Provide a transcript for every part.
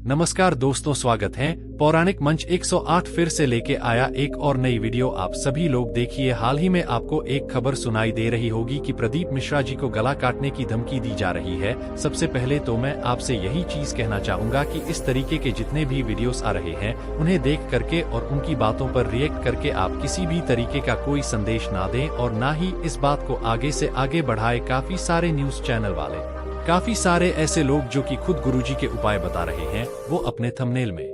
नमस्कार दोस्तों, स्वागत है। पौराणिक मंच 108 फिर से लेके आया एक और नई वीडियो। आप सभी लोग देखिए, हाल ही में आपको एक खबर सुनाई दे रही होगी कि प्रदीप मिश्रा जी को गला काटने की धमकी दी जा रही है। सबसे पहले तो मैं आपसे यही चीज कहना चाहूंगा कि इस तरीके के जितने भी वीडियोस आ रहे हैं उन्हें देख करके और उनकी बातों पर रिएक्ट करके आप किसी भी तरीके का कोई संदेश ना दें और ना ही इस बात को आगे से आगे बढ़ाए। काफी सारे न्यूज चैनल वाले, काफी सारे ऐसे लोग जो कि खुद गुरुजी के उपाय बता रहे हैं, वो अपने थंबनेल में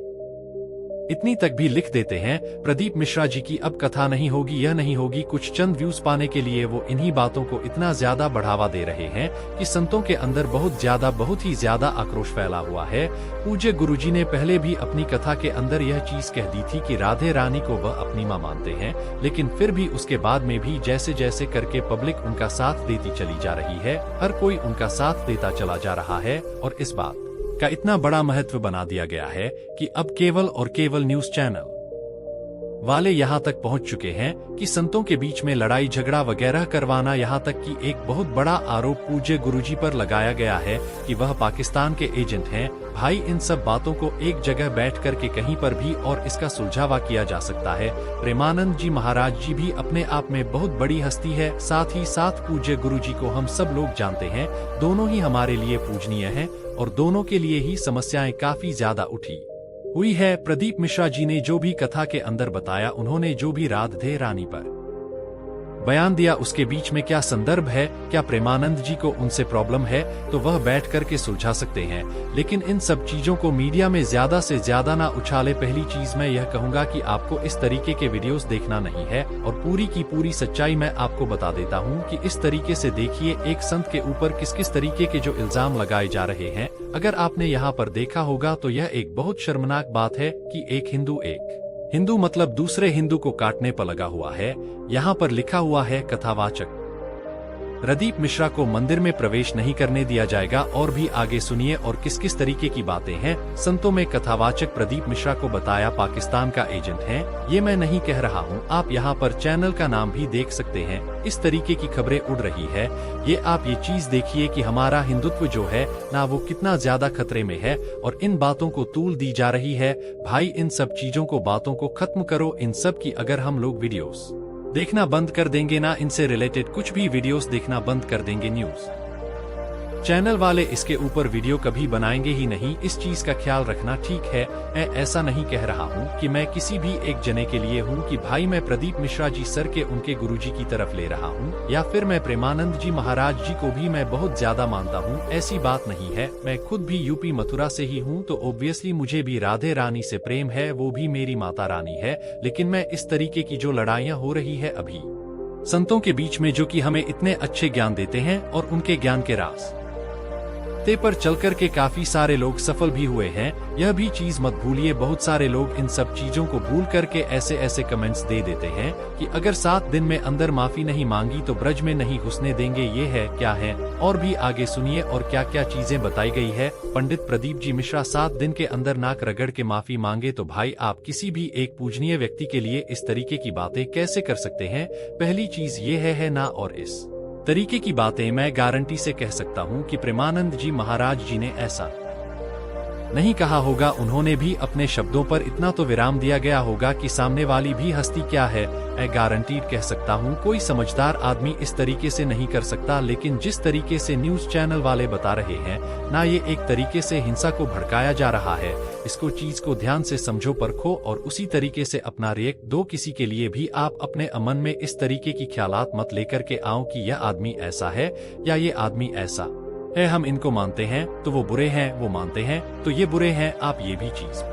इतनी तक भी लिख देते हैं, प्रदीप मिश्रा जी की अब कथा नहीं होगी, यह नहीं होगी। कुछ चंद व्यूज पाने के लिए वो इन्हीं बातों को इतना ज्यादा बढ़ावा दे रहे हैं कि संतों के अंदर बहुत ही ज्यादा आक्रोश फैला हुआ है। पूज्य गुरुजी ने पहले भी अपनी कथा के अंदर यह चीज कह दी थी कि राधे रानी को वह अपनी मां मानते हैं, लेकिन फिर भी उसके बाद में भी जैसे जैसे करके पब्लिक उनका साथ देती चली जा रही है, हर कोई उनका साथ देता चला जा रहा है और इस बात का इतना बड़ा महत्व बना दिया गया है कि अब केवल और केवल न्यूज चैनल वाले यहाँ तक पहुँच चुके हैं कि संतों के बीच में लड़ाई झगड़ा वगैरह करवाना, यहाँ तक कि एक बहुत बड़ा आरोप पूज्य गुरुजी पर लगाया गया है कि वह पाकिस्तान के एजेंट हैं। भाई, इन सब बातों को एक जगह बैठ करके कहीं पर भी और इसका सुलझावा किया जा सकता है। प्रेमानंद जी महाराज जी भी अपने आप में बहुत बड़ी हस्ती है, साथ ही साथ पूज्य गुरुजी को हम सब लोग जानते हैं। दोनों ही हमारे लिए पूजनीय हैं और दोनों के लिए ही समस्याएं काफी ज्यादा उठी हुई है। प्रदीप मिश्रा जी ने जो भी कथा के अंदर बताया, उन्होंने जो भी राधे रानी पर बयान दिया, उसके बीच में क्या संदर्भ है, क्या प्रेमानंद जी को उनसे प्रॉब्लम है, तो वह बैठ करके सुलझा सकते हैं। लेकिन इन सब चीजों को मीडिया में ज्यादा से ज्यादा ना उछाले। पहली चीज मैं यह कहूंगा कि आपको इस तरीके के वीडियोस देखना नहीं है और पूरी की पूरी सच्चाई मैं आपको बता देता हूं कि इस तरीके से देखिए एक संत के ऊपर किस किस तरीके के जो इल्जाम लगाए जा रहे हैं। अगर आपने यहाँ पर देखा होगा तो यह एक बहुत शर्मनाक बात है कि एक हिंदू मतलब दूसरे हिंदू को काटने पर लगा हुआ है। यहाँ पर लिखा हुआ है, कथावाचक प्रदीप मिश्रा को मंदिर में प्रवेश नहीं करने दिया जाएगा। और भी आगे सुनिए और किस किस तरीके की बातें हैं। संतों में कथावाचक प्रदीप मिश्रा को बताया पाकिस्तान का एजेंट है। ये मैं नहीं कह रहा हूँ, आप यहाँ पर चैनल का नाम भी देख सकते हैं। इस तरीके की खबरें उड़ रही है। ये आप ये चीज देखिए कि हमारा हिंदुत्व जो है ना, वो कितना ज्यादा खतरे में है और इन बातों को तूल दी जा रही है। भाई, इन सब चीजों को, बातों को खत्म करो। इन सब की अगर हम लोग वीडियोस देखना बंद कर देंगे ना, इनसे रिलेटेड कुछ भी वीडियोस देखना बंद कर देंगे, न्यूज चैनल वाले इसके ऊपर वीडियो कभी बनाएंगे ही नहीं। इस चीज का ख्याल रखना, ठीक है। मैं ऐसा नहीं कह रहा हूँ कि मैं किसी भी एक जने के लिए हूँ कि भाई मैं प्रदीप मिश्रा जी सर के उनके गुरुजी की तरफ ले रहा हूँ या फिर मैं प्रेमानंद जी महाराज जी को भी मैं बहुत ज्यादा मानता हूँ। ऐसी बात नहीं है। मैं खुद भी यूपी मथुरा से ही हूँ, तो ऑब्वियसली मुझे भी राधे रानी से प्रेम है, वो भी मेरी माता रानी है। लेकिन मैं इस तरीके की जो लड़ाइयाँ हो रही है अभी संतों के बीच में, जो कि हमें इतने अच्छे ज्ञान देते हैं और उनके ज्ञान के रास्ते पर चलकर के काफी सारे लोग सफल भी हुए हैं, यह भी चीज मत भूलिए। बहुत सारे लोग इन सब चीजों को भूल करके ऐसे कमेंट्स दे देते हैं कि अगर 7 दिन में अंदर माफी नहीं मांगी तो ब्रज में नहीं घुसने देंगे। ये है क्या है, और भी आगे सुनिए और क्या क्या चीजें बताई गई है। पंडित प्रदीप जी मिश्रा 7 दिन के अंदर नाक रगड़ के माफी मांगे, तो भाई आप किसी भी एक पूजनीय व्यक्ति के लिए इस तरीके की बातें कैसे कर सकते हैं। पहली चीज ये है ना, और इस तरीके की बातें मैं गारंटी से कह सकता हूं कि प्रेमानंद जी महाराज जी ने ऐसा नहीं कहा होगा। उन्होंने भी अपने शब्दों पर इतना तो विराम दिया गया होगा कि सामने वाली भी हस्ती क्या है। मैं गारंटीड कह सकता हूं कोई समझदार आदमी इस तरीके से नहीं कर सकता। लेकिन जिस तरीके से न्यूज चैनल वाले बता रहे हैं ना, ये एक तरीके से हिंसा को भड़काया जा रहा है। इसको चीज को ध्यान से समझो, परखो और उसी तरीके से अपना रिएक्ट दो। किसी के लिए भी आप अपने मन में इस तरीके की ख्यालात मत लेकर के आओ कि यह आदमी ऐसा है या ये आदमी ऐसा है, हम इनको मानते हैं तो वो बुरे हैं, वो मानते हैं तो ये बुरे हैं। आप ये भी चीज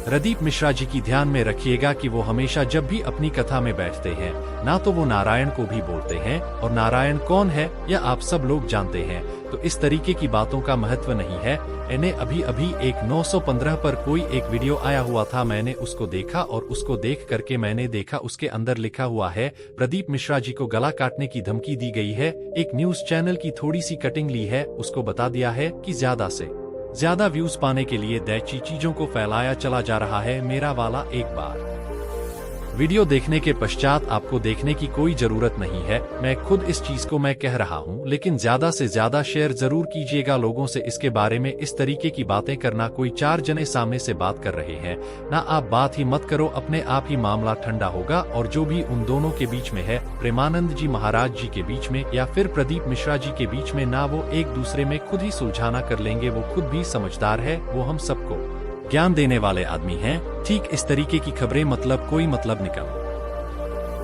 प्रदीप मिश्रा जी की ध्यान में रखिएगा कि वो हमेशा जब भी अपनी कथा में बैठते हैं ना, तो वो नारायण को भी बोलते हैं। और नारायण कौन है यह आप सब लोग जानते हैं। तो इस तरीके की बातों का महत्व नहीं है। इन्हें अभी एक 915 पर कोई एक वीडियो आया हुआ था, मैंने उसको देखा और उसको देख करके मैंने देखा उसके अंदर लिखा हुआ है प्रदीप मिश्रा जी को गला काटने की धमकी दी गई है। एक न्यूज चैनल की थोड़ी सी कटिंग ली है, उसको बता दिया है कि ज्यादा से ज्यादा व्यूज पाने के लिए दैची चीजों को फैलाया चला जा रहा है। मेरा वाला एक बार वीडियो देखने के पश्चात आपको देखने की कोई जरूरत नहीं है, मैं खुद इस चीज को मैं कह रहा हूँ, लेकिन ज्यादा से ज्यादा शेयर जरूर कीजिएगा लोगों से इसके बारे में। इस तरीके की बातें करना, कोई चार जने सामने से बात कर रहे हैं ना, आप बात ही मत करो, अपने आप ही मामला ठंडा होगा। और जो भी उन दोनों के बीच में है, प्रेमानंद जी महाराज जी के बीच में या फिर प्रदीप मिश्रा जी के बीच में ना, वो एक दूसरे में खुद ही सुलझाना कर लेंगे। वो खुद भी समझदार है, वो हम सबको ज्ञान देने वाले आदमी हैं। ठीक इस तरीके की खबरें मतलब कोई मतलब निकल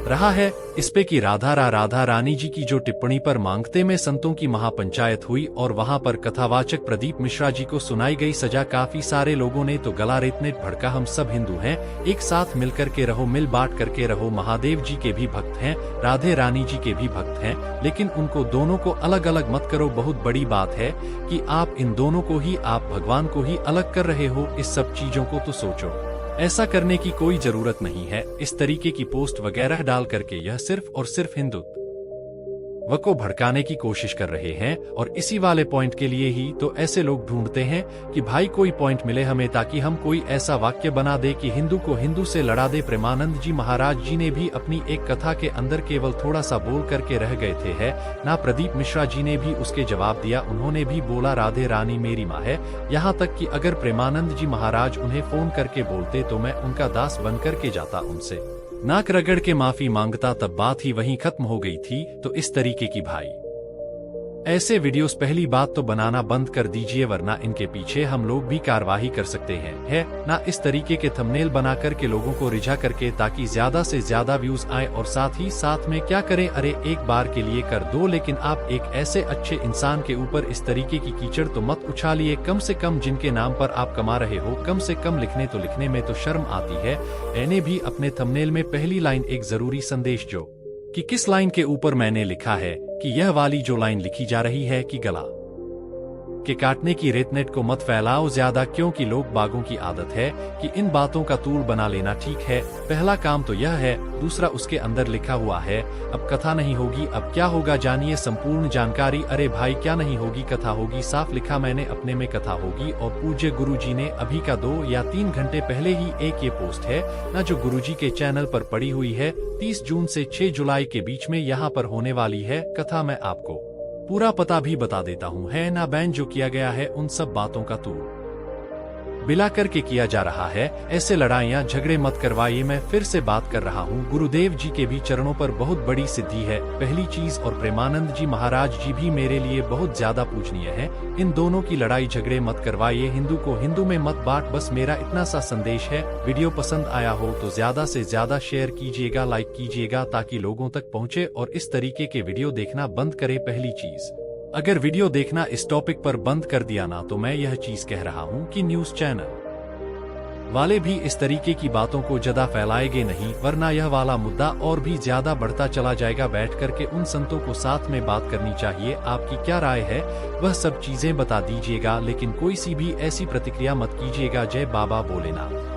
रहा है इस पे कि राधा रानी जी की जो टिप्पणी पर मांगते में संतों की महापंचायत हुई और वहां पर कथावाचक प्रदीप मिश्रा जी को सुनाई गई सजा। काफी सारे लोगों ने तो गला रेतने भड़का, हम सब हिंदू हैं, एक साथ मिल करके रहो, मिल बांट करके रहो। महादेव जी के भी भक्त हैं, राधे रानी जी के भी भक्त हैं, लेकिन उनको दोनों को अलग अलग मत करो। बहुत बड़ी बात है कि आप इन दोनों को ही, आप भगवान को ही अलग कर रहे हो। इस सब चीजों को तो सोचो, ऐसा करने की कोई जरूरत नहीं है। इस तरीके की पोस्ट वगैरह डाल करके यह सिर्फ और सिर्फ हिंदुत्व को भड़काने की कोशिश कर रहे हैं। और इसी वाले पॉइंट के लिए ही तो ऐसे लोग ढूंढते हैं कि भाई कोई पॉइंट मिले हमें, ताकि हम कोई ऐसा वाक्य बना दे कि हिंदू को हिंदू से लड़ा दे। प्रेमानंद जी महाराज जी ने भी अपनी एक कथा के अंदर केवल थोड़ा सा बोल करके रह गए थे है ना, प्रदीप मिश्रा जी ने भी उसके जवाब दिया। उन्होंने भी बोला राधे रानी मेरी माँ है। यहाँ तक कि अगर प्रेमानंद जी महाराज उन्हें फोन करके बोलते तो मैं उनका दास बन करके जाता, उनसे नाक रगड़ के माफी मांगता, तब बात ही वहीं खत्म हो गई थी। तो इस तरीके की भाई ऐसे वीडियोस पहली बात तो बनाना बंद कर दीजिए, वरना इनके पीछे हम लोग भी कार्रवाई कर सकते हैं है ना। इस तरीके के थंबनेल बना करके लोगों को रिझा करके, ताकि ज्यादा से ज्यादा व्यूज आए। और साथ ही साथ में क्या करें, अरे एक बार के लिए कर दो, लेकिन आप एक ऐसे अच्छे इंसान के ऊपर इस तरीके की कीचड़ तो मत उछालिए। कम से कम जिनके नाम पर आप कमा रहे हो, कम से कम लिखने में तो शर्म आती है। मैंने भी अपने थंबनेल में पहली लाइन एक जरूरी संदेश जो कि किस लाइन के ऊपर मैंने लिखा है कि यह वाली जो लाइन लिखी जा रही है कि गला के काटने की रेतनेट को मत फैलाओ ज्यादा, क्योंकि लोग बागों की आदत है कि इन बातों का तूल बना लेना। ठीक है, पहला काम तो यह है। दूसरा, उसके अंदर लिखा हुआ है अब कथा नहीं होगी। अब क्या होगा जानिए संपूर्ण जानकारी। अरे भाई क्या नहीं होगी, कथा होगी। साफ लिखा मैंने अपने में कथा होगी। और पूज्य गुरुजी ने अभी का 2 या 3 घंटे पहले ही एक ये पोस्ट है ना, जो गुरुजी के चैनल पर पड़ी हुई है। 30 जून से 6 जुलाई के बीच में यहाँ पर होने वाली है कथा। मैं आपको पूरा पता भी बता देता हूँ है ना। बैन जो किया गया है उन सब बातों का तूल बिला करके किया जा रहा है। ऐसे लड़ाइयाँ झगड़े मत करवाइए। मैं फिर से बात कर रहा हूँ, गुरुदेव जी के भी चरणों पर बहुत बड़ी सिद्धि है पहली चीज। और प्रेमानंद जी महाराज जी भी मेरे लिए बहुत ज्यादा पूजनीय है। इन दोनों की लड़ाई झगड़े मत करवाइए, हिंदू को हिंदू में मत बांट। बस मेरा इतना सा संदेश है। वीडियो पसंद आया हो तो ज्यादा से ज्यादा शेयर कीजिएगा, लाइक कीजिएगा, ताकि लोगों तक पहुँचे और इस तरीके के वीडियो देखना बंद करे। पहली चीज, अगर वीडियो देखना इस टॉपिक पर बंद कर दिया ना, तो मैं यह चीज कह रहा हूँ कि न्यूज चैनल वाले भी इस तरीके की बातों को ज्यादा फैलाएंगे नहीं, वरना यह वाला मुद्दा और भी ज्यादा बढ़ता चला जाएगा। बैठ करके उन संतों को साथ में बात करनी चाहिए। आपकी क्या राय है वह सब चीजें बता दीजिएगा, लेकिन कोई सी भी ऐसी प्रतिक्रिया मत कीजिएगा। जय बाबा भोलेनाथ।